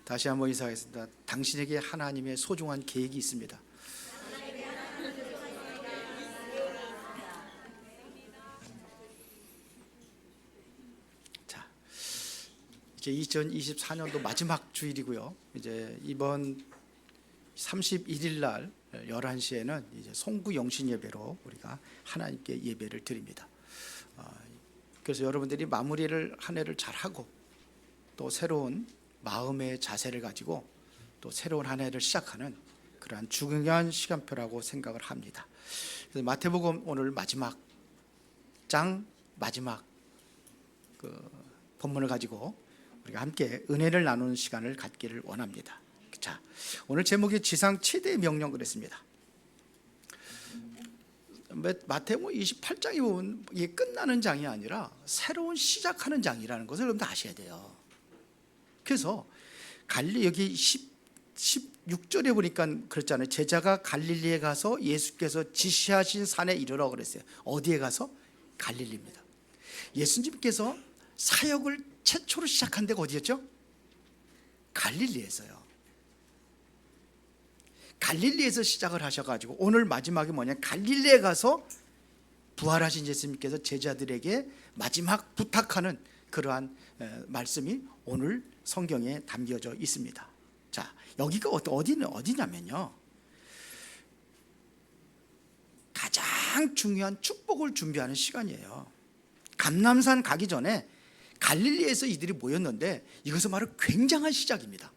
다시 한번 인사하겠습니다. 당신에게 하나님의 소중한 계획이 있습니다. 자, 이제 2024년도 마지막 주일이고요. 이제 이번 31일 날 11시에는 이제 송구 영신 예배로 우리가 하나님께 예배를 드립니다. 그래서 여러분들이 마무리를 한 해를 잘 하고 또 새로운 마음의 자세를 가지고 또 새로운 한 해를 시작하는 그러한 중요한 시간표라고 생각을 합니다. 그래서 마태복음 오늘 마지막 장 마지막 본문을 가지고 우리가 함께 은혜를 나누는 시간을 갖기를 원합니다. 자, 오늘 제목이 지상 최대 명령 그랬습니다. 마태복음 28장이 보면 이게 끝나는 장이 아니라 새로운 시작하는 장이라는 것을 여러분들 아셔야 돼요. 그래서 여기 16절에 보니까 그랬잖아요. 제자가 갈릴리에 가서 예수께서 지시하신 산에 이르러 그랬어요. 어디에 가서? 갈릴리입니다. 예수님께서 사역을 최초로 시작한 데가 어디였죠? 갈릴리에서요. 갈릴리에서 시작을 하셔가지고 오늘 마지막이 뭐냐, 갈릴리에 가서 부활하신 예수님께서 제자들에게 마지막 부탁하는 그러한 말씀이 오늘 성경에 담겨져 있습니다. 자, 여기가 어디냐면요, 가장 중요한 축복을 준비하는 시간이에요. 감람산 가기 전에 갈릴리에서 이들이 모였는데 이것은 바로 굉장한 시작입니다.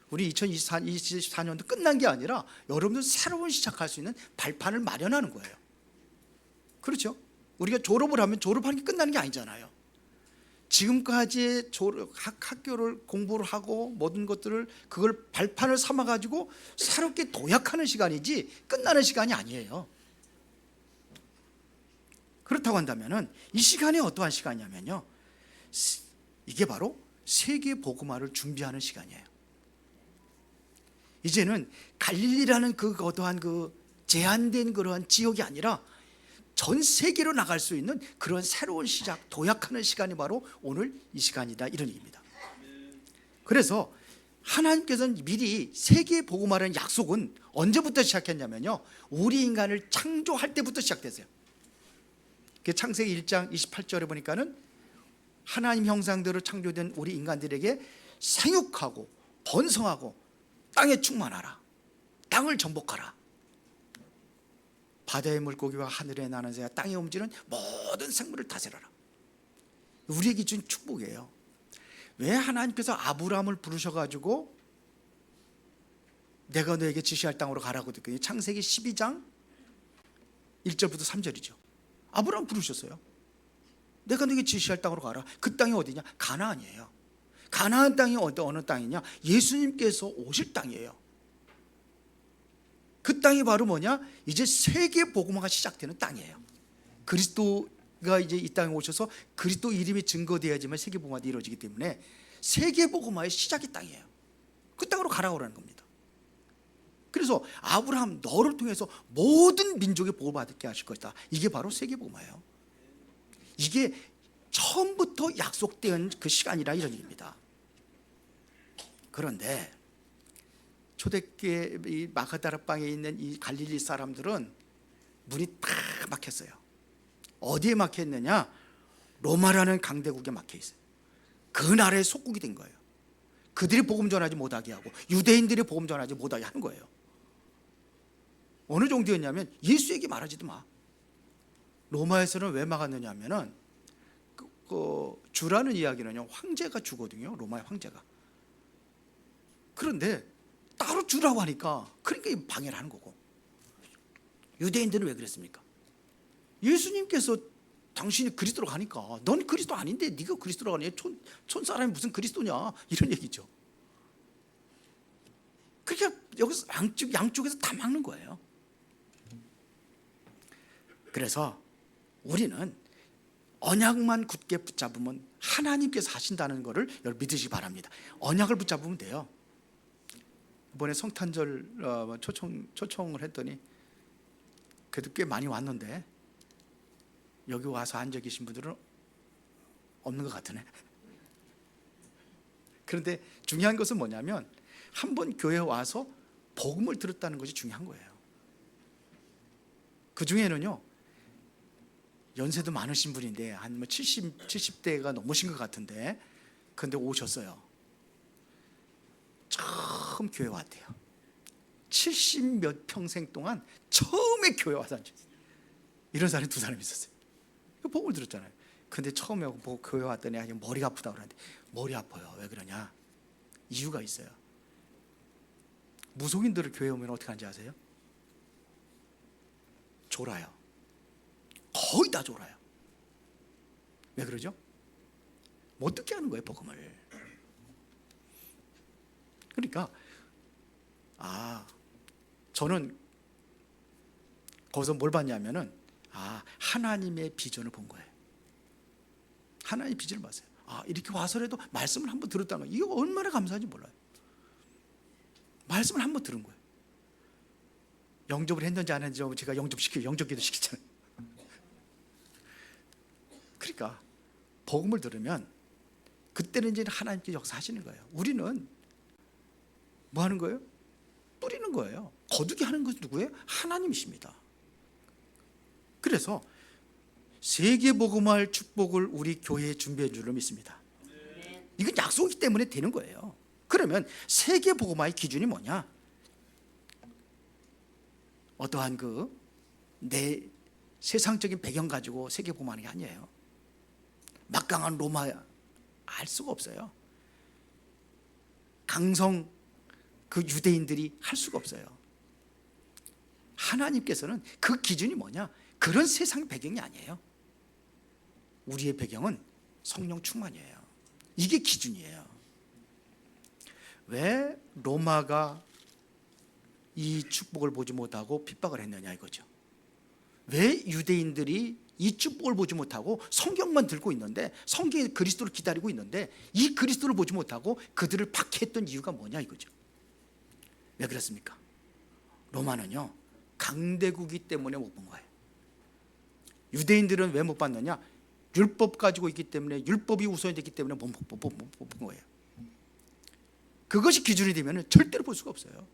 우리 2024년도 끝난 게 아니라 여러분들 새로운 시작할 수 있는 발판을 마련하는 거예요. 그렇죠? 우리가 졸업을 하면 졸업하는 게 끝나는 게 아니잖아요. 지금까지 학교를 공부를 하고 모든 것들을 그걸 발판을 삼아가지고 새롭게 도약하는 시간이지 끝나는 시간이 아니에요. 그렇다고 한다면 이 시간이 어떠한 시간이냐면요, 이게 바로 세계 복음화를 준비하는 시간이에요. 이제는 갈릴리라는 어떠한 제한된 그러한 지역이 아니라 전 세계로 나갈 수 있는 그런 새로운 시작, 도약하는 시간이 바로 오늘 이 시간이다, 이런 얘기입니다. 그래서 하나님께서는 미리 세계 복음화라는 약속은 언제부터 시작했냐면요, 우리 인간을 창조할 때부터 시작됐어요. 창세기 1장 28절에 보니까는 하나님 형상대로 창조된 우리 인간들에게 생육하고 번성하고 땅에 충만하라, 땅을 정복하라, 바다의 물고기와 하늘에 나는 새와 땅에 움직이는 모든 생물을 다스려라. 우리에게 준 축복이에요. 왜 하나님께서 아브라함을 부르셔가지고 내가 너에게 지시할 땅으로 가라고 했더니 창세기 12장 1절부터 3절이죠. 아브라함 부르셨어요. 내가 너에게 지시할 땅으로 가라. 그 땅이 어디냐? 가나안이에요. 가나안 땅이 어느 땅이냐? 예수님께서 오실 땅이에요. 그 땅이 바로 뭐냐? 이제 세계 복음화가 시작되는 땅이에요. 그리스도가 이제 이 땅에 오셔서 그리스도 이름이 증거되어야지만 세계 복음화가 이루어지기 때문에 세계 복음화의 시작이 땅이에요. 그 땅으로 가라고 하는 겁니다. 그래서 아브라함, 너를 통해서 모든 민족의 복을 받게 하실 것이다. 이게 바로 세계 복음화예요. 이게 처음부터 약속된 그 시간이라 이런 얘기입니다. 그런데 초대교회 이 마가다락방에 있는 이 갈릴리 사람들은 문이 다 막혔어요. 어디에 막혔느냐? 로마라는 강대국에 막혀 있어요. 그 나라의 속국이 된 거예요. 그들이 복음 전하지 못하게 하고 유대인들이 복음 전하지 못하게 하는 거예요. 어느 정도였냐면 예수에게 말하지도 마. 로마에서는 왜 막았느냐 하면은 주라는 이야기는요, 황제가 주거든요. 로마의 황제가. 그런데 따로 주라고 하니까 그러니까 방해를 하는 거고. 유대인들은 왜 그랬습니까? 예수님께서 당신이 그리스도로 가니까 넌 그리스도 아닌데 네가 그리스도로 가니 촌 사람이 무슨 그리스도냐, 이런 얘기죠. 그러니까 여기서 양쪽에서 다 막는 거예요. 그래서 우리는 언약만 굳게 붙잡으면 하나님께서 하신다는 것을 여러분 믿으시기 바랍니다. 언약을 붙잡으면 돼요. 이번에 성탄절 초청을 했더니 그래도 꽤 많이 왔는데 여기 와서 앉아 계신 분들은 없는 것 같으네. 그런데 중요한 것은 뭐냐면 한번 교회에 와서 복음을 들었다는 것이 중요한 거예요. 그 중에는요, 연세도 많으신 분인데 한 70대가 넘으신 것 같은데, 근데 오셨어요. 처음 교회 왔대요. 70 몇 평생 동안 처음에 교회 와서 앉았어요. 이런 사람이 두 사람이 있었어요. 복음을 들었잖아요. 근데 처음에 교회 왔더니 머리가 아프다 그러는데, 머리 아파요. 왜 그러냐? 이유가 있어요. 무속인들을 교회 오면 어떻게 하는지 아세요? 졸아요. 거의 다 졸아요. 왜 그러죠? 못 듣게 하는 거예요, 복음을. 그러니까 저는 거기서 뭘 봤냐면은 하나님의 비전을 본 거예요. 하나님의 비전을 봤어요. 이렇게 와서라도 말씀을 한번 들었다는 거, 이거 얼마나 감사한지 몰라요. 말씀을 한번 들은 거예요. 영접을 했는지 안 했는지 제가 영접기도 시키잖아요. 그러니까 복음을 들으면 그때는 이제 하나님께서 역사하시는 거예요. 우리는 뭐 하는 거예요? 뿌리는 거예요. 거두게 하는 것은 누구예요? 하나님이십니다. 그래서 세계 복음할 축복을 우리 교회에 준비해 줄로 믿습니다. 이건 약속이기 때문에 되는 거예요. 그러면 세계 복음화의 기준이 뭐냐? 어떠한 내 세상적인 배경 가지고 세계 복음하는 게 아니에요. 막강한 로마 알 수가 없어요. 강성 유대인들이 할 수가 없어요. 하나님께서는 그 기준이 뭐냐? 그런 세상 배경이 아니에요. 우리의 배경은 성령 충만이에요. 이게 기준이에요. 왜 로마가 이 축복을 보지 못하고 핍박을 했느냐 이거죠. 왜 유대인들이 이 축복을 보지 못하고 성경만 들고 있는데, 성경에 그리스도를 기다리고 있는데 이 그리스도를 보지 못하고 그들을 박해했던 이유가 뭐냐 이거죠. 왜 그렇습니까? 로마는요, 강대국이기 때문에 못 본 거예요. 유대인들은 왜 못 봤느냐? 율법 가지고 있기 때문에, 율법이 우선이 됐기 때문에 못 본 거예요. 그것이 기준이 되면 절대로 볼 수가 없어요.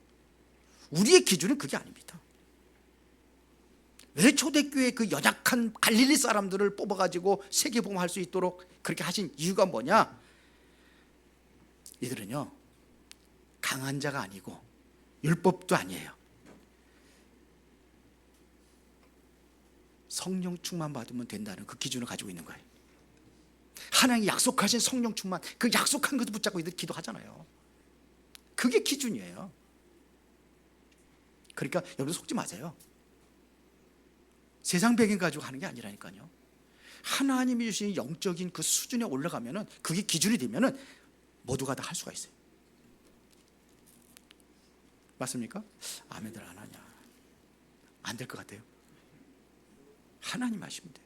우리의 기준은 그게 아닙니다. 왜 초대교회 그 연약한 갈릴리 사람들을 뽑아가지고 세계복음할 수 있도록 그렇게 하신 이유가 뭐냐? 이들은요, 강한 자가 아니고 율법도 아니에요. 성령 충만 받으면 된다는 그 기준을 가지고 있는 거예요. 하나님이 약속하신 성령 충만, 그 약속한 것을 붙잡고 이들 기도하잖아요. 그게 기준이에요. 그러니까 여러분 속지 마세요. 세상 배경 가지고 하는 게 아니라니까요. 하나님이 주신 영적인 그 수준에 올라가면은, 그게 기준이 되면은 모두가 다 할 수가 있어요. 맞습니까? 아멘들 안 하냐? 안 될 것 같아요. 하나님 하시면 돼요.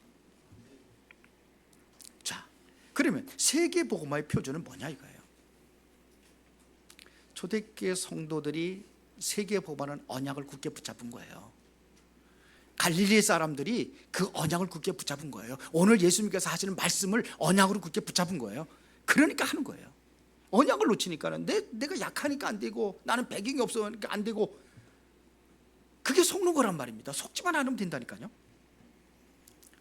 자, 그러면 세계 복음화의 표준은 뭐냐 이거예요. 초대교회 성도들이 세계 복음화는 언약을 굳게 붙잡은 거예요. 갈릴리 사람들이 그 언약을 굳게 붙잡은 거예요. 오늘 예수님께서 하시는 말씀을 언약으로 굳게 붙잡은 거예요. 그러니까 하는 거예요. 언약을 놓치니까는 내가 약하니까 안 되고, 나는 배경이 없으니까 안 되고, 그게 속는 거란 말입니다. 속지만 않으면 된다니까요.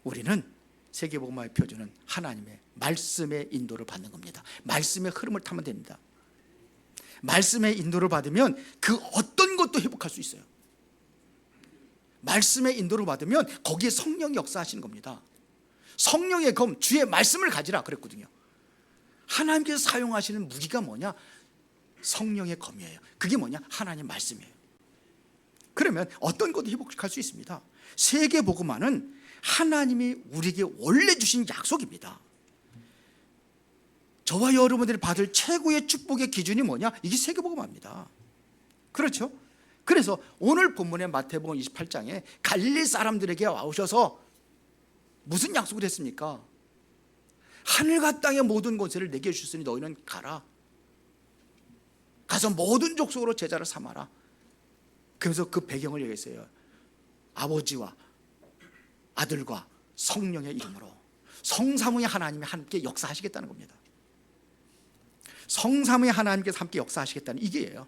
우리는 세계복음화의 표준은 하나님의 말씀의 인도를 받는 겁니다. 말씀의 흐름을 타면 됩니다. 말씀의 인도를 받으면 그 어떤 것도 회복할 수 있어요. 말씀의 인도를 받으면 거기에 성령이 역사하시는 겁니다. 성령의 검, 주의 말씀을 가지라 그랬거든요. 하나님께서 사용하시는 무기가 뭐냐? 성령의 검이에요. 그게 뭐냐? 하나님 말씀이에요. 그러면 어떤 것도 회복할 수 있습니다. 세계복음화는 하나님이 우리에게 원래 주신 약속입니다. 저와 여러분들이 받을 최고의 축복의 기준이 뭐냐? 이게 세계복음화입니다. 그렇죠? 그래서 오늘 본문의 마태복음 28장에 갈릴리 사람들에게 와오셔서 무슨 약속을 했습니까? 하늘과 땅의 모든 것을 내게 주셨으니 너희는 가라. 가서 모든 족속으로 제자를 삼아라. 그래서 그 배경을 얘기했어요. 아버지와 아들과 성령의 이름으로 성삼위의 하나님이 함께 역사하시겠다는 겁니다. 성삼위 하나님께서 함께 역사하시겠다는 이게예요.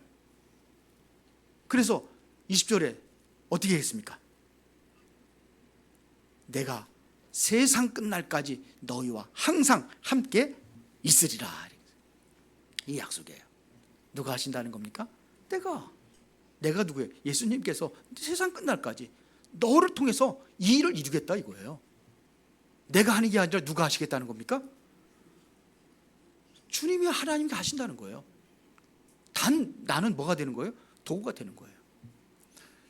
그래서 20절에 어떻게 했습니까? 내가 세상 끝날까지 너희와 항상 함께 있으리라. 이 약속이에요. 누가 하신다는 겁니까? 내가 누구예요? 예수님께서 세상 끝날까지 너를 통해서 이 일을 이루겠다 이거예요. 내가 하는 게 아니라 누가 하시겠다는 겁니까? 주님이 하나님이 하신다는 거예요. 단 나는 뭐가 되는 거예요? 도구가 되는 거예요.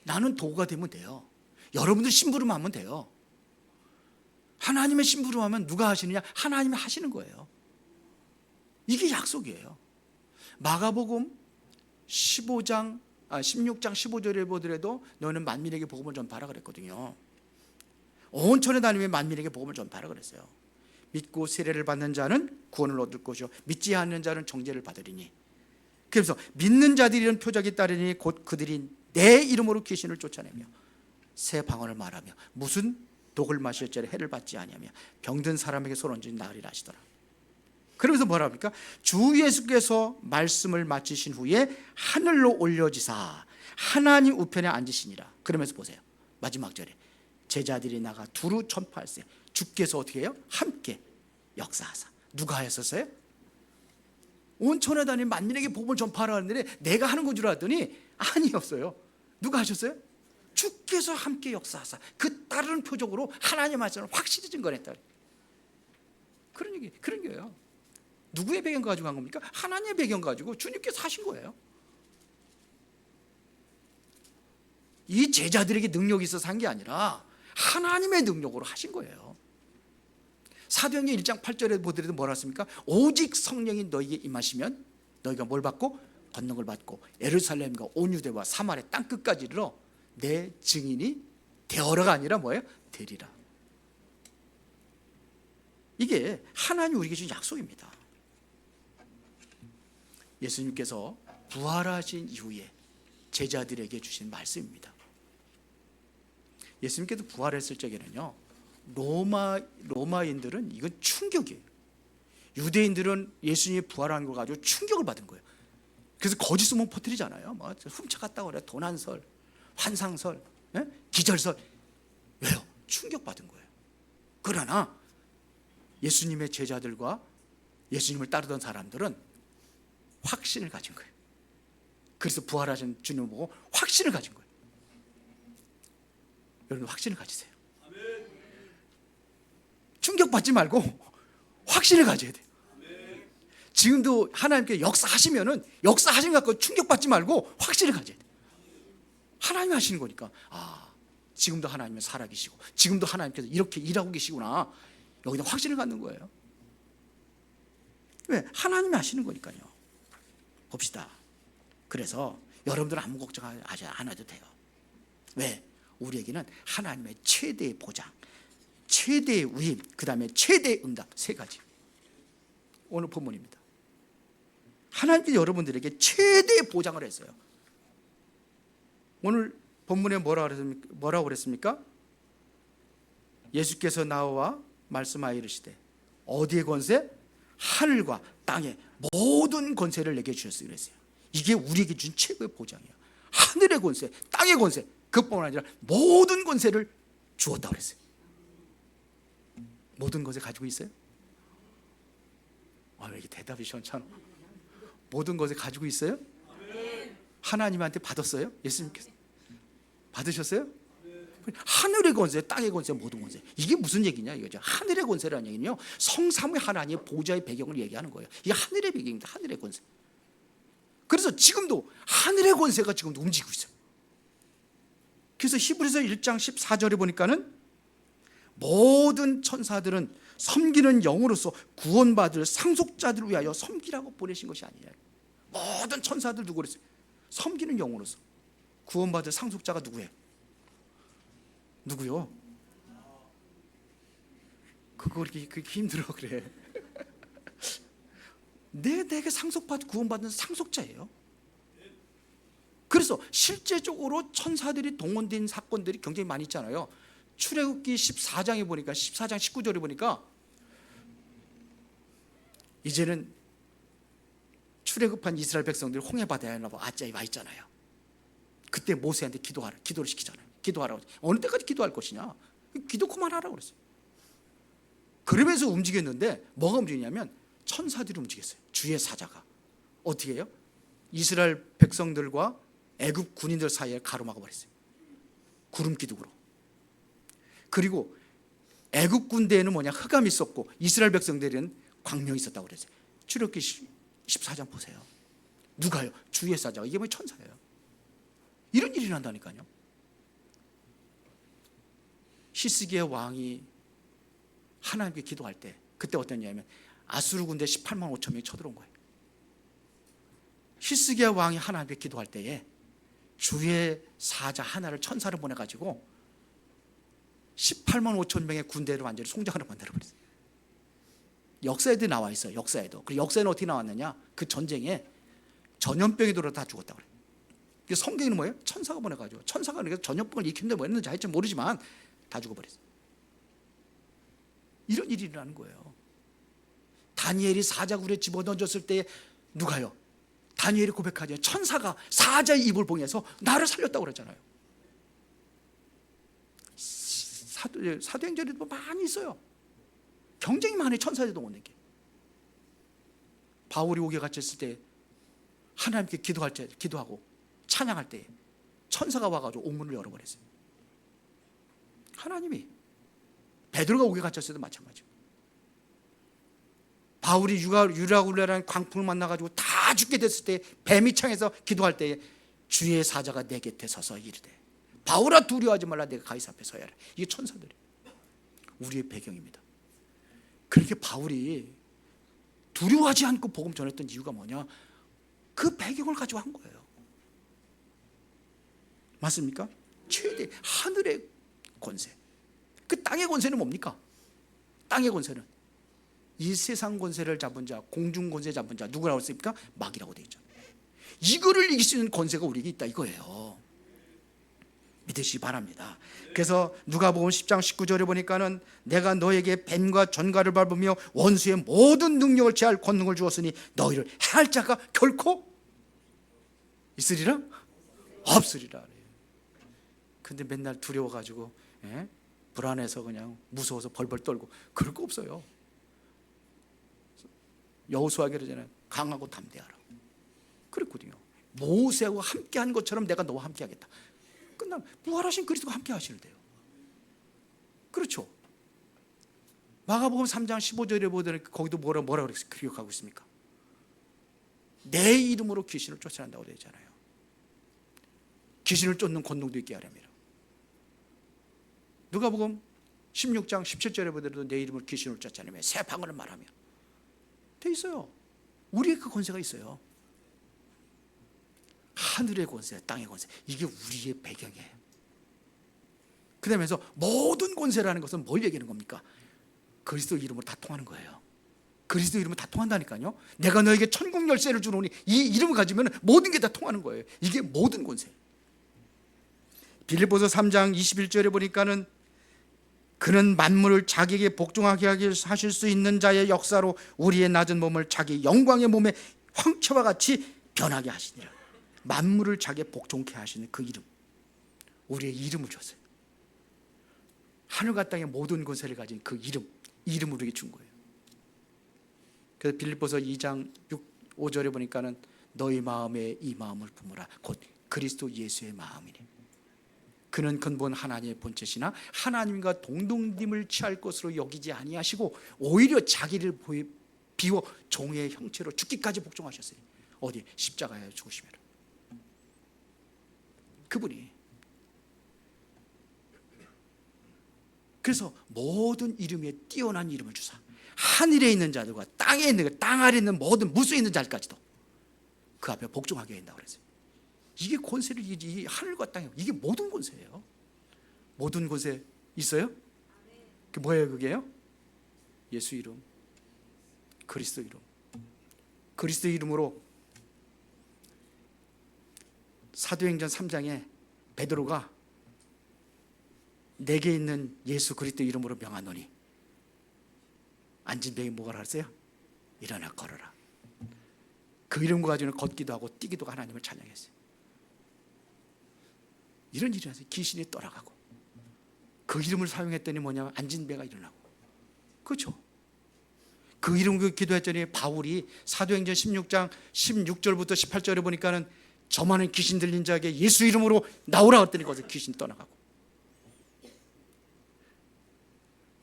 나는 도구가 되면 돼요. 여러분들 심부름하면 돼요. 하나님의 심부름하면 누가 하시느냐? 하나님이 하시는 거예요. 이게 약속이에요. 마가복음 16장 15절에 보더라도 너는 만민에게 복음을 전파하라 그랬거든요. 온 천에 다니며 만민에게 복음을 전파하라 그랬어요. 믿고 세례를 받는 자는 구원을 얻을 것이요 믿지 않는 자는 정죄를 받으리니. 그래서 믿는 자들이 이런 표적이 따르니 곧 그들이 내 이름으로 귀신을 쫓아내며 새 방언을 말하며 무슨 독을 마실 자를 해를 받지 아니하며 병든 사람에게 손 얹은 나으리라 하시더라. 그러면서 뭐라 합니까? 주 예수께서 말씀을 마치신 후에 하늘로 올려지사 하나님 우편에 앉으시니라. 그러면서 보세요. 마지막 절에 제자들이 나가 두루 전파할세. 주께서 어떻게 해요? 함께 역사하사. 누가 하셨어요? 온 천하 다니는 만민에게 복음을 전파하라 하는데 내가 하는 건 줄 알았더니 아니었어요. 누가 하셨어요? 주께서 함께 역사하사. 그 따르는 표적으로 하나님 말씀을 확실히 증거했다. 그런 거예요. 누구의 배경 가지고 한 겁니까? 하나님의 배경 가지고 주님께서 하신 거예요. 이 제자들에게 능력이 있어서 한 게 아니라 하나님의 능력으로 하신 거예요. 사도행전 1장 8절에 보더라도 뭐라 했습니까? 오직 성령이 너희에게 임하시면 너희가 뭘 받고? 권능을 받고 예루살렘과 온 유대와 사마리아 땅끝까지 이르러 내 증인이 되어라가 아니라 뭐예요? 되리라. 이게 하나님이 우리에게 준 약속입니다. 예수님께서 부활하신 이후에 제자들에게 주신 말씀입니다. 예수님께서 부활했을 적에는요, 로마인들은 이건 충격이에요. 유대인들은 예수님이 부활한 걸 가지고 충격을 받은 거예요. 그래서 거짓 소문 퍼뜨리잖아요. 뭐 훔쳐갔다고 그래. 도난설, 환상설, 기절설. 왜요? 충격받은 거예요. 그러나 예수님의 제자들과 예수님을 따르던 사람들은 확신을 가진 거예요. 그래서 부활하신 주님을 보고 확신을 가진 거예요. 여러분 확신을 가지세요. 충격받지 말고 확신을 가져야 돼요. 지금도 하나님께 역사하시면은 역사하신 것 갖고 충격받지 말고 확신을 가져야 돼요. 하나님이 하시는 거니까 지금도 하나님은 살아계시고 지금도 하나님께서 이렇게 일하고 계시구나. 여기다 확신을 갖는 거예요. 왜? 하나님이 하시는 거니까요. 봅시다. 그래서 여러분들은 아무 걱정하지 않아도 돼요. 왜? 우리에게는 하나님의 최대의 보장, 최대의 위임, 그 다음에 최대의 응답 세 가지. 오늘 본문입니다. 하나님께서 여러분들에게 최대의 보장을 했어요. 오늘 본문에 뭐라고 그랬습니까? 예수께서 나와 말씀하여 이르시되 어디의 권세? 하늘과 땅의 모든 권세를 내게 주셨어요. 그랬어요. 이게 우리에게 준 최고의 보장이에요. 하늘의 권세, 땅의 권세, 그뿐만 아니라 모든 권세를 주었다고 그랬어요. 모든 것을 가지고 있어요? 왜 이렇게 대답이 시원찮아? 모든 것을 가지고 있어요? 하나님한테 받았어요? 예수님께서 받으셨어요? 하늘의 권세, 땅의 권세, 모든 권세. 이게 무슨 얘기냐 이거죠. 하늘의 권세라는 얘기는요, 성삼위 하나님의 보좌의 배경을 얘기하는 거예요. 이게 하늘의 배경입니다. 하늘의 권세. 그래서 지금도 하늘의 권세가 지금도 움직이고 있어요. 그래서 히브리서 1장 14절에 보니까는 모든 천사들은 섬기는 영으로서 구원받을 상속자들을 위하여 섬기라고 보내신 것이 아니에요. 모든 천사들 누구 그랬어요? 섬기는 영으로서 구원받을 상속자가 누구예요? 누구요? 그거 그렇게 힘들어 그래. 내게 상속받 구원받는 상속자예요. 그래서 실제적으로 천사들이 동원된 사건들이 굉장히 많이 있잖아요. 출애굽기 14장에 보니까 14장 19절에 보니까 이제는 출애굽한 이스라엘 백성들이 홍해바다에 와 있잖아요. 그때 모세한테 기도를 시키잖아요. 기도하라고. 어느 때까지 기도할 것이냐? 기도 그만하라고 그랬어요. 그러면서 움직였는데 뭐가 움직이냐면 천사들이 움직였어요. 주의 사자가. 어떻게 해요? 이스라엘 백성들과 애굽 군인들 사이에 가로막아 버렸어요. 구름 기둥으로. 그리고 애굽 군대에는 흑암이 있었고 이스라엘 백성들에는 광명이 있었다고 그랬어요. 출애굽기 14장 보세요. 누가요? 주의 사자가. 이게 천사예요. 이런 일이 난다니까요. 히스기야 왕이 하나님께 기도할 때 그때 어땠냐면 아수르 군대 18만 5천 명이 쳐들어온 거예요. 히스기야 왕이 하나님께 기도할 때에 주의 사자 하나를 천사를 보내가지고 18만 5천 명의 군대를 완전히 송장으로 만들어버렸어요. 역사에도 나와 있어요. 역사에도. 그리고 역사에는 어떻게 나왔느냐? 그 전쟁에 전염병이 들어 다 죽었다고 그래요. 성경에는 뭐예요? 천사가 보내가지고 천사가 그러니까 전염병을 일으켰는데 뭐 했는지 하여튼 모르지만 다 죽어버렸어요. 이런 일이 일어나는 거예요. 다니엘이 사자굴에 집어던졌을 때 누가요? 다니엘이 고백하죠. 천사가 사자의 입을 봉해서 나를 살렸다고 그랬잖아요. 사도행전에도 많이 있어요. 경쟁이 많이 천사들도 못 내게. 바울이 옥에 갇혔을 때 하나님께 기도하고 찬양할 때 천사가 와가지고 옥문을 열어버렸어요. 하나님이. 베드로가 옥에 갇혔을 때도 마찬가지고. 바울이 유라굴레라는 광풍을 만나가지고 다 죽게 됐을 때 뱀이 창에서 기도할 때 주의 사자가 내 곁에 서서 이르되 바울아 두려워하지 말라 내가 가이사 앞에 서야 하라. 이게 천사들이에요. 우리의 배경입니다. 그렇게 바울이 두려워하지 않고 복음 전했던 이유가 뭐냐? 그 배경을 가지고 한 거예요. 맞습니까? 최대 하늘의 권세. 그 땅의 권세는 뭡니까? 땅의 권세는 이 세상 권세를 잡은 자, 공중 권세 잡은 자 누구라고 했습니까? 마귀라고 되어 있죠. 이거를 이길 수 있는 권세가 우리에게 있다 이거예요. 믿으시기 바랍니다. 그래서 누가복음 10장 19절에 보니까는 내가 너에게 뱀과 전갈을 밟으며 원수의 모든 능력을 제할 권능을 주었으니 너희를 해할 자가 결코 있으리라? 없으리라. 근데 맨날 두려워가지고 불안해서 그냥 무서워서 벌벌 떨고 그럴 거 없어요. 여호수아가 그러잖아요. 강하고 담대하라. 그랬거든요. 모세하고 함께한 것처럼 내가 너와 함께하겠다. 끝나면 부활하신 그리스도가 함께 하시는데요. 그렇죠. 마가복음 3장 15절에 보더니 거기도 뭐라 기록하고 있습니까? 내 이름으로 귀신을 쫓아낸다고 되어 있잖아요. 귀신을 쫓는 권능도 있게 하렵니다. 누가복음 16장 17절에 보더라도 내 이름으로 귀신을 쫓아내며 새 방언을 말하며 돼 있어요. 우리의 그 권세가 있어요. 하늘의 권세, 땅의 권세, 이게 우리의 배경이에요. 그다음에서 모든 권세라는 것은 뭘 얘기하는 겁니까? 그리스도 이름으로 다 통하는 거예요. 그리스도 이름으로 다 통한다니까요. 내가 너에게 천국 열쇠를 주노니 이 이름을 가지면 모든 게 다 통하는 거예요. 이게 모든 권세. 빌립보서 3장 21절에 보니까는 그는 만물을 자기에게 복종하게 하실 수 있는 자의 역사로 우리의 낮은 몸을 자기 영광의 몸에 황체와 같이 변하게 하시니라. 만물을 자기에 복종케 하시는 그 이름, 우리의 이름을 줬어요. 하늘과 땅의 모든 권세를 가진 그 이름을 우리에게 준 거예요. 그래서 빌립보서 2장 5절에 보니까는 너희 마음에 이 마음을 품으라. 곧 그리스도 예수의 마음이니 그는 근본 하나님의 본체시나 하나님과 동등됨을 취할 것으로 여기지 아니하시고 오히려 자기를 비워 종의 형체로 죽기까지 복종하셨어요. 어디? 십자가에 죽으시면. 그분이. 그래서 모든 이름에 뛰어난 이름을 주사 하늘에 있는 자들과 땅에 있는 땅 아래 있는 모든 무수에 있는 자들까지도 그 앞에 복종하게 한다고 그랬어요. 이게 권세를 이 하늘과 땅에 이게 모든 권세예요. 모든 권세 있어요? 그 뭐예요 그게요? 예수 이름, 그리스도 이름. 그리스도 이름으로 사도행전 3장에 베드로가 내게 있는 예수 그리스도 이름으로 명하노니 앉은 병이 뭐가 하세요? 일어나 걸어라. 그 이름과 가지고는 걷기도 하고 뛰기도 하고 하나님을 찬양했어요. 이런 일이 나서 귀신이 떠나가고, 그 이름을 사용했더니 뭐냐면 안진배가 일어나고, 그렇죠? 그 이름으로 기도했더니 바울이 사도행전 16장 16절부터 18절에 보니까는 저 많은 귀신 들린 자에게 예수 이름으로 나오라 했더니 거기서 귀신 떠나가고.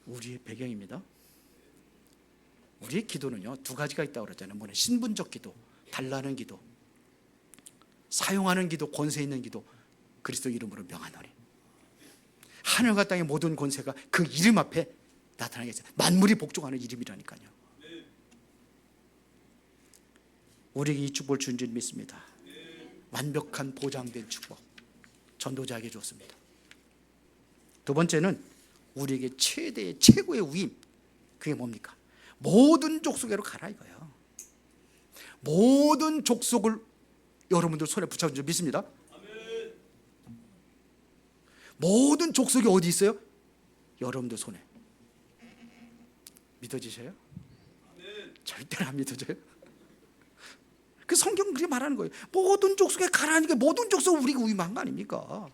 우리의 배경입니다. 우리의 기도는요 두 가지가 있다고 그러잖아요. 뭐냐, 신분적 기도, 달라는 기도, 사용하는 기도, 권세 있는 기도. 그리스도 이름으로 명하노니. 하늘과 땅의 모든 권세가 그 이름 앞에 나타나겠어요. 만물이 복종하는 이름이라니까요. 우리에게 이 축복을 준 줄 믿습니다. 완벽한 보장된 축복 전도자에게 줬습니다. 두 번째는 우리에게 최대의 최고의 위임, 그게 뭡니까? 모든 족속으로 가라 이거예요. 모든 족속을 여러분들 손에 붙여준 줄 믿습니다. 모든 족속이 어디 있어요? 여러분들 손에. 믿어지셔요? 절대로 안 믿어져요. 그 성경은 그렇게 말하는 거예요. 모든 족속에 가라는 게 모든 족속을 우리가 위임한 거 아닙니까?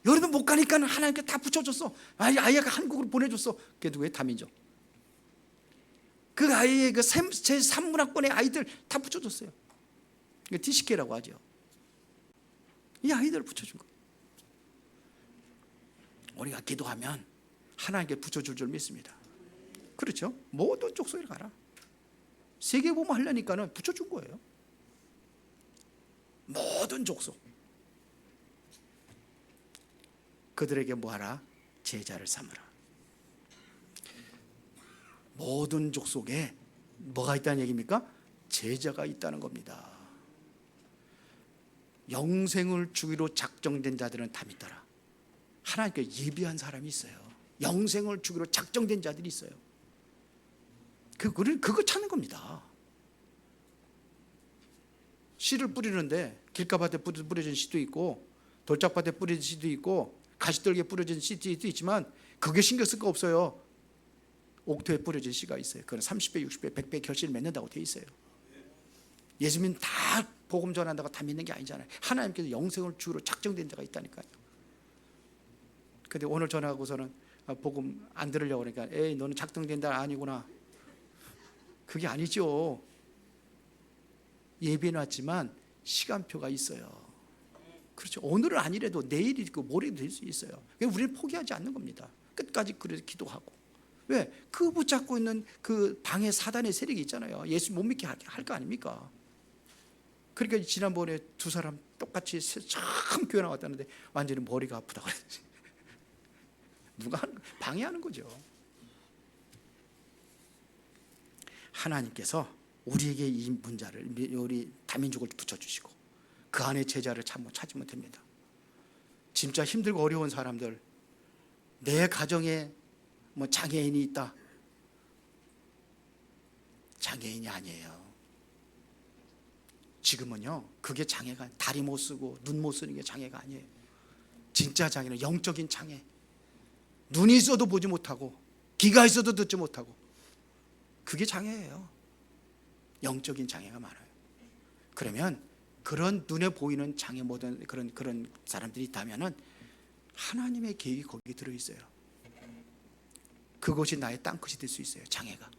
여러분 못 가니까 하나님께 다 붙여줬어. 아이가 한국으로 보내줬어. 그게 누구예요? 다민족. 그 아이의 그 제3문화권의 아이들 다 붙여줬어요. 이게 TCK라고 하죠. 이 아이들을 붙여준 거예요. 우리가 기도하면 하나님께 붙여줄 줄 믿습니다. 그렇죠? 모든 족속에 가라. 세계보험 하려니까는 붙여준 거예요. 모든 족속. 그들에게 뭐하라? 제자를 삼으라. 모든 족속에 뭐가 있다는 얘기입니까? 제자가 있다는 겁니다. 영생을 주기로 작정된 자들은 다 믿더라. 하나님께 예비한 사람이 있어요. 영생을 주기로 작정된 자들이 있어요. 그거 찾는 겁니다. 씨를 뿌리는데 길가밭에 뿌려진 씨도 있고, 돌짝밭에 뿌려진 씨도 있고, 가시떨기에 뿌려진 씨도 있지만 그게 신경 쓸 거 없어요. 옥토에 뿌려진 씨가 있어요. 그건 30배, 60배, 100배 결실을 맺는다고 돼 있어요. 예수님 다 복음 전한다고 다 믿는 게 아니잖아요. 하나님께서 영생을 주로 작정된 자가 있다니까요. 근데 오늘 전화하고서는 복음 안 들으려고 그러니까 에이 너는 작정된 자 아니구나. 그게 아니죠. 예비해놨지만 시간표가 있어요. 그렇죠. 오늘은 아니래도 내일이 있고 모레도 될 수 있어요. 우리는 포기하지 않는 겁니다. 끝까지 그래서 기도하고. 왜? 그 붙잡고 있는 그 방에 사단의 세력이 있잖아요. 예수 못 믿게 할 거 아닙니까? 그러니까 지난번에 두 사람 똑같이 참 교회 나왔다는데 완전히 머리가 아프다고 그랬지. 누가 방해하는 거죠. 하나님께서 우리에게 이 문자를, 우리 다민족을 붙여주시고 그 안에 제자를 찾으면 됩니다. 진짜 힘들고 어려운 사람들, 내 가정에 뭐 장애인이 있다. 장애인이 아니에요. 지금은요 그게 장애가, 다리 못 쓰고 눈 못 쓰는 게 장애가 아니에요. 진짜 장애는 영적인 장애. 눈이 있어도 보지 못하고 귀가 있어도 듣지 못하고, 그게 장애예요. 영적인 장애가 많아요. 그러면 그런 눈에 보이는 장애 모든 그런 사람들이 있다면은 하나님의 계획이 거기 들어 있어요. 그것이 나의 땅끝이 될 수 있어요. 장애가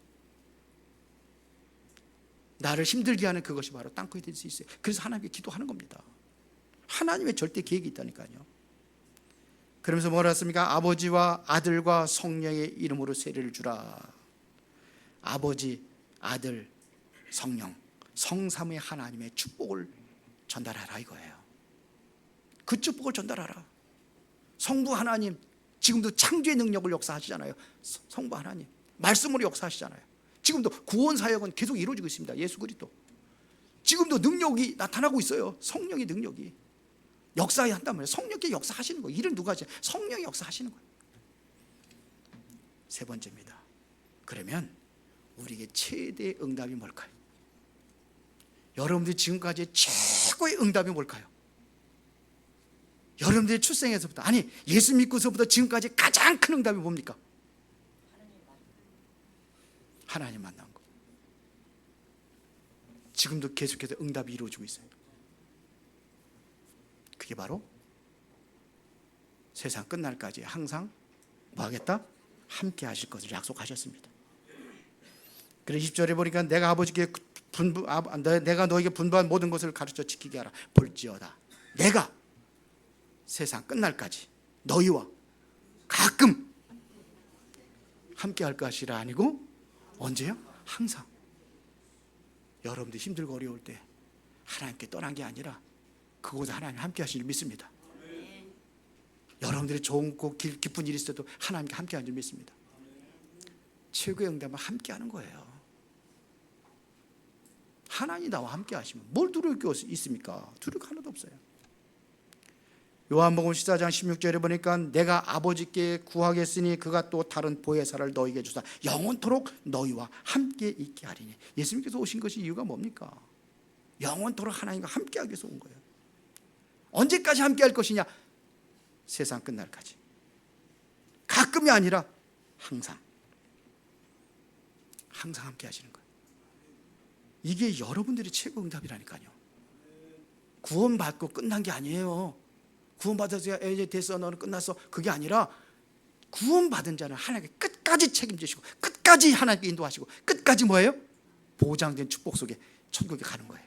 나를 힘들게 하는 그것이 바로 땅끝이 될 수 있어요. 그래서 하나님께 기도하는 겁니다. 하나님의 절대 계획이 있다니까요. 그러면서 뭐라 했습니까? 아버지와 아들과 성령의 이름으로 세례를 주라. 아버지, 아들, 성령, 성삼의 하나님의 축복을 전달하라 이거예요. 그 축복을 전달하라. 성부 하나님 지금도 창조의 능력을 역사하시잖아요. 성부 하나님 말씀으로 역사하시잖아요. 지금도 구원 사역은 계속 이루어지고 있습니다. 예수 그리스도 지금도 능력이 나타나고 있어요. 성령의 능력이 역사해야 한단 말이에요. 성령께 역사하시는 거예요. 일은 누가 하지? 성령이 역사하시는 거예요. 세 번째입니다. 그러면 우리에게 최대의 응답이 뭘까요? 여러분들이 지금까지 최고의 응답이 뭘까요? 여러분들의 출생에서부터, 아니 예수 믿고서부터 지금까지 가장 큰 응답이 뭡니까? 하나님 만난 거. 지금도 계속해서 응답이 이루어지고 있어요. 그게 바로 세상 끝날까지 항상 뭐 하겠다? 함께 하실 것을 약속하셨습니다. 그래서 20절에 보니까 내가 아버지께 내가 너에게 분부한 모든 것을 가르쳐 지키게 하라. 볼지어다 내가 세상 끝날까지 너희와 가끔 함께 할 것이라. 아니고 언제요? 항상. 여러분들 힘들고 어려울 때 하나님께 떠난 게 아니라 그곳에 하나님 함께 하실 줄 믿습니다. 여러분들이 좋은 기쁜 일이 있어도 하나님께 함께 하는 줄 믿습니다. 최고의 응답은 함께 하는 거예요. 하나님이 나와 함께 하시면 뭘 두려울 게 있습니까? 두려울 게 하나도 없어요. 요한복음 14장 16절에 보니까 내가 아버지께 구하겠으니 그가 또 다른 보혜사를 너희에게 주사 영원토록 너희와 함께 있게 하리니. 예수님께서 오신 것이 이유가 뭡니까? 영원토록 하나님과 함께 하기 위해서 온 거예요. 언제까지 함께 할 것이냐? 세상 끝날까지. 가끔이 아니라 항상. 항상 함께 하시는 거예요. 이게 여러분들이 최고 응답이라니까요. 구원받고 끝난 게 아니에요. 구원받아서 이제 됐어 너는 끝났어 그게 아니라 구원받은 자는 하나님께 끝까지 책임지시고 끝까지 하나님께 인도하시고 끝까지 뭐예요? 보장된 축복 속에 천국에 가는 거예요.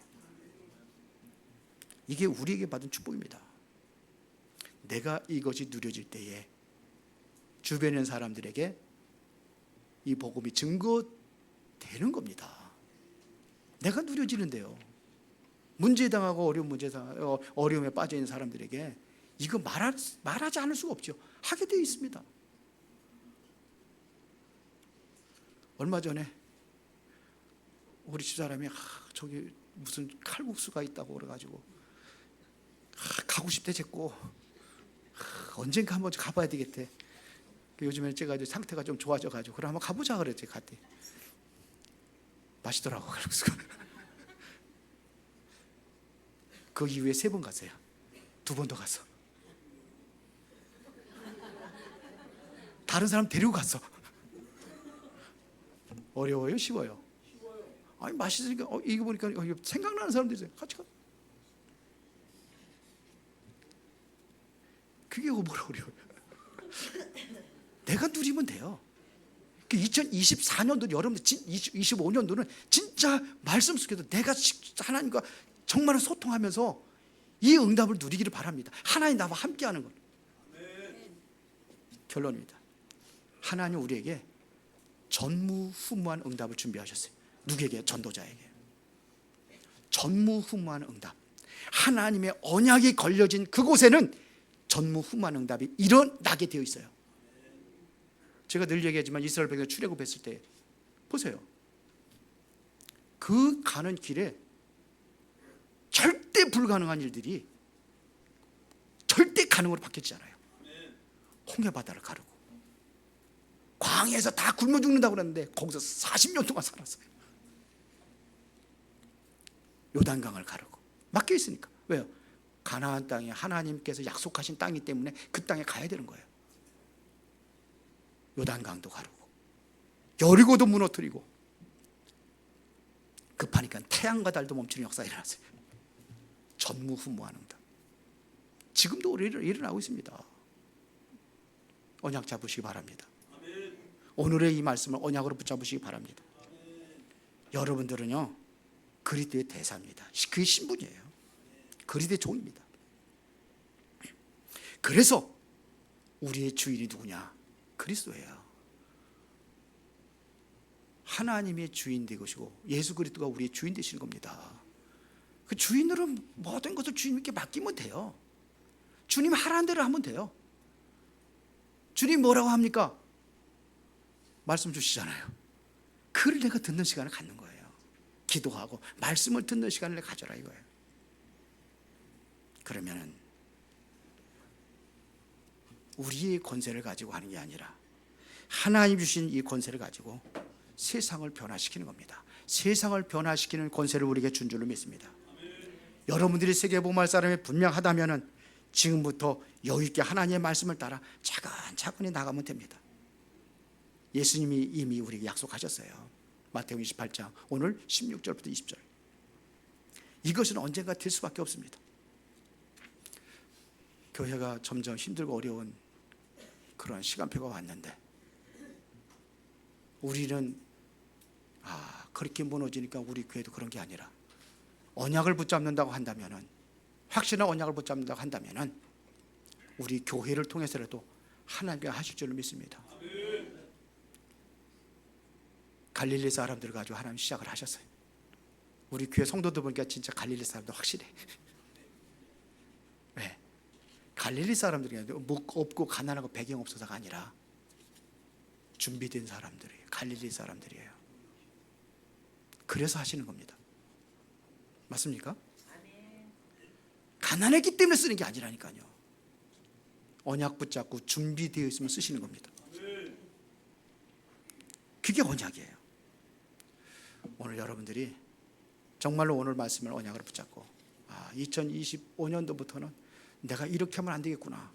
이게 우리에게 받은 축복입니다. 내가 이것이 누려질 때에 주변에 있는 사람들에게 이 복음이 증거되는 겁니다. 내가 누려지는데요. 문제 당하고 어려움에 빠져 있는 사람들에게 이거 말하지 않을 수가 없죠. 하게 되어 있습니다. 얼마 전에 우리 집사람이 저기 무슨 칼국수가 있다고 그래가지고 가고 싶대 자꾸. 언젠가 한번 가봐야 되겠대. 요즘에 제가 상태가 좀 좋아져가지고 그럼 한번 가보자 그랬지. 갔대. 맛있더라고 칼국수가. 그 이후에 3번 갔어요. 2번 더 갔어. 다른 사람 데리고 갔어. 어려워요? 쉬워요? 아니 맛있으니까 이거 보니까 생각나는 사람들이 있어요. 같이 가. 그게 뭐라 어려워요? 내가 누리면 돼요. 2024년도 여러분들 25년도는 진짜 말씀 속에서 내가 하나님과 정말 소통하면서 이 응답을 누리기를 바랍니다. 하나님 나와 함께하는 것. 결론입니다. 하나님 우리에게 전무후무한 응답을 준비하셨어요. 누구에게? 전도자에게. 전무후무한 응답. 하나님의 언약이 걸려진 그곳에는 전무후무한 응답이 일어나게 되어 있어요. 제가 늘 얘기하지만 이스라엘 백성이 출애굽했을 때 보세요. 그 가는 길에 절대 불가능한 일들이 절대 가능으로 바뀌지 않아요. 홍해 바다를 가르고 광야에서 다 굶어 죽는다고 그랬는데 거기서 40년 동안 살았어요. 요단강을 가르고 막혀 있으니까. 왜요? 가나안 땅이 하나님께서 약속하신 땅이기 때문에 그 땅에 가야 되는 거예요. 요단강도 가르고 여리고도 무너뜨리고 급하니까 태양과 달도 멈추는 역사가 일어났어요. 전무후무한 응답. 지금도 우리를 일어나고 있습니다. 언약 잡으시기 바랍니다. 오늘의 이 말씀을 언약으로 붙잡으시기 바랍니다. 여러분들은요 그리스도의 대사입니다. 그게 신분이에요. 그리스도의 종입니다. 그래서 우리의 주인이 누구냐? 그리스도예요. 하나님의 주인 되시고 예수 그리스도가 우리의 주인 되시는 겁니다. 그 주인으로 모든 것을 주님께 맡기면 돼요. 주님 하라는 대로 하면 돼요. 주님 뭐라고 합니까? 말씀 주시잖아요. 그를 내가 듣는 시간을 갖는 거예요. 기도하고 말씀을 듣는 시간을 내가 가져라 이거예요. 그러면은 우리의 권세를 가지고 하는 게 아니라 하나님 주신 이 권세를 가지고 세상을 변화시키는 겁니다. 세상을 변화시키는 권세를 우리에게 준 줄로 믿습니다. 여러분들이 세계복음할 사람이 분명하다면 지금부터 여유있게 하나님의 말씀을 따라 차근차근히 나가면 됩니다. 예수님이 이미 우리에게 약속하셨어요. 마태복음 28장 오늘 16절부터 20절. 이것은 언젠가 될 수밖에 없습니다. 교회가 점점 힘들고 어려운 그런 시간표가 왔는데 우리는 그렇게 무너지니까 우리 교회도 그런 게 아니라 언약을 붙잡는다고 한다면은, 확실한 언약을 붙잡는다고 한다면은 우리 교회를 통해서라도 하나님께서 하실 줄로 믿습니다. 갈릴리 사람들 가지고 하나님 시작을 하셨어요. 우리 교회 성도들 보니까 진짜 갈릴리 사람들 확실해. 왜? 갈릴리 사람들이 없고 가난하고 배경 없어서가 아니라 준비된 사람들이에요. 갈릴리 사람들이에요. 그래서 하시는 겁니다. 맞습니까? 가난했기 때문에 쓰는 게 아니라니까요. 언약 붙잡고 준비되어 있으면 쓰시는 겁니다. 그게 언약이에요. 오늘 여러분들이 정말로 오늘 말씀을 언약으로 붙잡고 2025년도부터는 내가 이렇게 하면 안 되겠구나.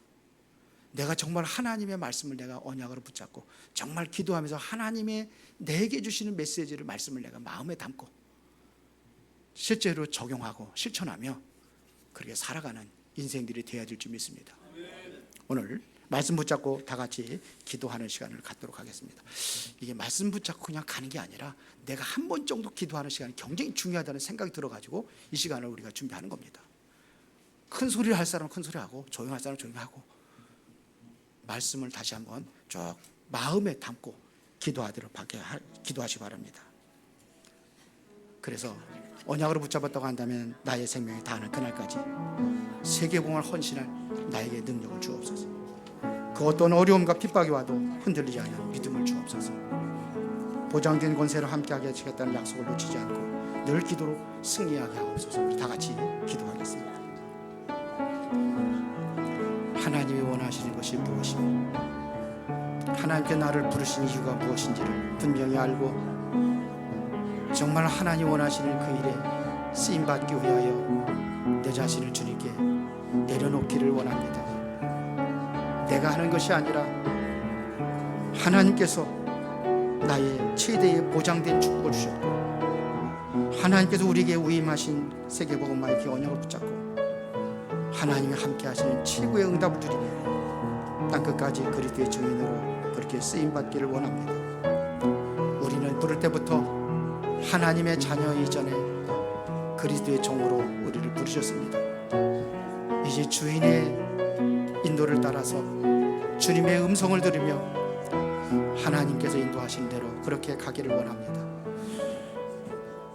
내가 정말 하나님의 말씀을 내가 언약으로 붙잡고 정말 기도하면서 하나님의 내게 주시는 메시지를, 말씀을 내가 마음에 담고 실제로 적용하고 실천하며 그렇게 살아가는 인생들이 되어야 될 줄 믿습니다. 오늘 말씀 붙잡고 다 같이 기도하는 시간을 갖도록 하겠습니다. 이게 말씀 붙잡고 그냥 가는 게 아니라 내가 한 번 정도 기도하는 시간이 굉장히 중요하다는 생각이 들어가지고 이 시간을 우리가 준비하는 겁니다. 큰 소리를 할 사람은 큰 소리 하고 조용할 사람은 조용히 하고 말씀을 다시 한번 쭉 마음에 담고 기도하시기 바랍니다. 그래서 언약으로 붙잡았다고 한다면 나의 생명이 다하는 그날까지 세계공을 헌신할 나에게 능력을 주옵소서. 그 어떤 어려움과 핍박이 와도 흔들리지 않는 믿음을 주옵소서. 보장된 권세로 함께하게 하시겠다는 약속을 놓치지 않고 늘 기도로 승리하게 하옵소서. 우리 다 같이 기도하겠습니다. 하나님이 원하시는 것이 무엇이며 하나님께 나를 부르신 이유가 무엇인지를 분명히 알고 정말 하나님 원하시는 그 일에 쓰임받기 위하여 내 자신을 주님께 내려놓기를 원합니다. 내가 하는 것이 아니라 하나님께서 나의 최대의 보장된 축복을 주셨고 하나님께서 우리에게 위임하신 세계복음화의 언약을 붙잡고 하나님이 함께 하시는 최고의 응답을 누리며 땅끝까지 그리스도의 증인으로 그렇게 쓰임받기를 원합니다. 우리는 부를 때부터 하나님의 자녀 이전에 그리스도의 종으로 우리를 부르셨습니다. 이제 주인의 인도를 따라서 주님의 음성을 들으며 하나님께서 인도하신 대로 그렇게 가기를 원합니다.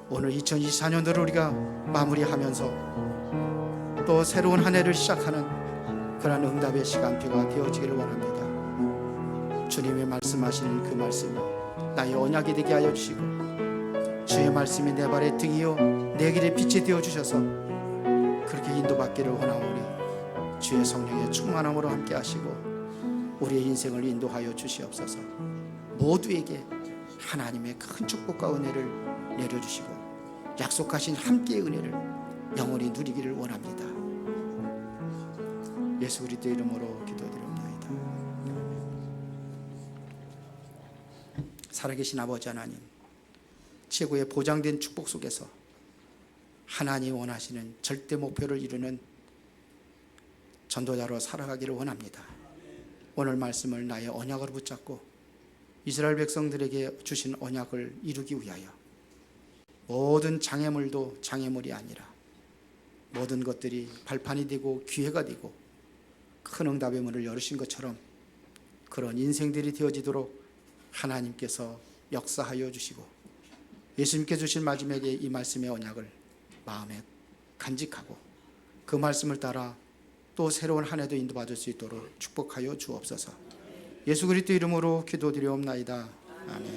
오늘 2024년도를 우리가 마무리하면서 또 새로운 한 해를 시작하는 그런 응답의 시간표가 되어지기를 원합니다. 주님의 말씀하시는 그 말씀이 나의 언약이 되게 하여 주시고 주의 말씀이 내 발의 등이요 내 길의 빛이 되어주셔서 그렇게 인도받기를 원하오니 주의 성령의 충만함으로 함께 하시고 우리의 인생을 인도하여 주시옵소서. 모두에게 하나님의 큰 축복과 은혜를 내려주시고 약속하신 함께의 은혜를 영원히 누리기를 원합니다. 예수 그리스도의 이름으로 기도드립니다. 살아계신 아버지 하나님, 최고의 보장된 축복 속에서 하나님이 원하시는 절대 목표를 이루는 전도자로 살아가기를 원합니다. 오늘 말씀을 나의 언약으로 붙잡고 이스라엘 백성들에게 주신 언약을 이루기 위하여 모든 장애물도 장애물이 아니라 모든 것들이 발판이 되고 기회가 되고 큰 응답의 문을 열으신 것처럼 그런 인생들이 되어지도록 하나님께서 역사하여 주시고 예수님께 주신 마지막에 이 말씀의 언약을 마음에 간직하고 그 말씀을 따라 또 새로운 한 해도 인도받을 수 있도록 축복하여 주옵소서. 예수 그리스도 이름으로 기도드리옵나이다. 아멘.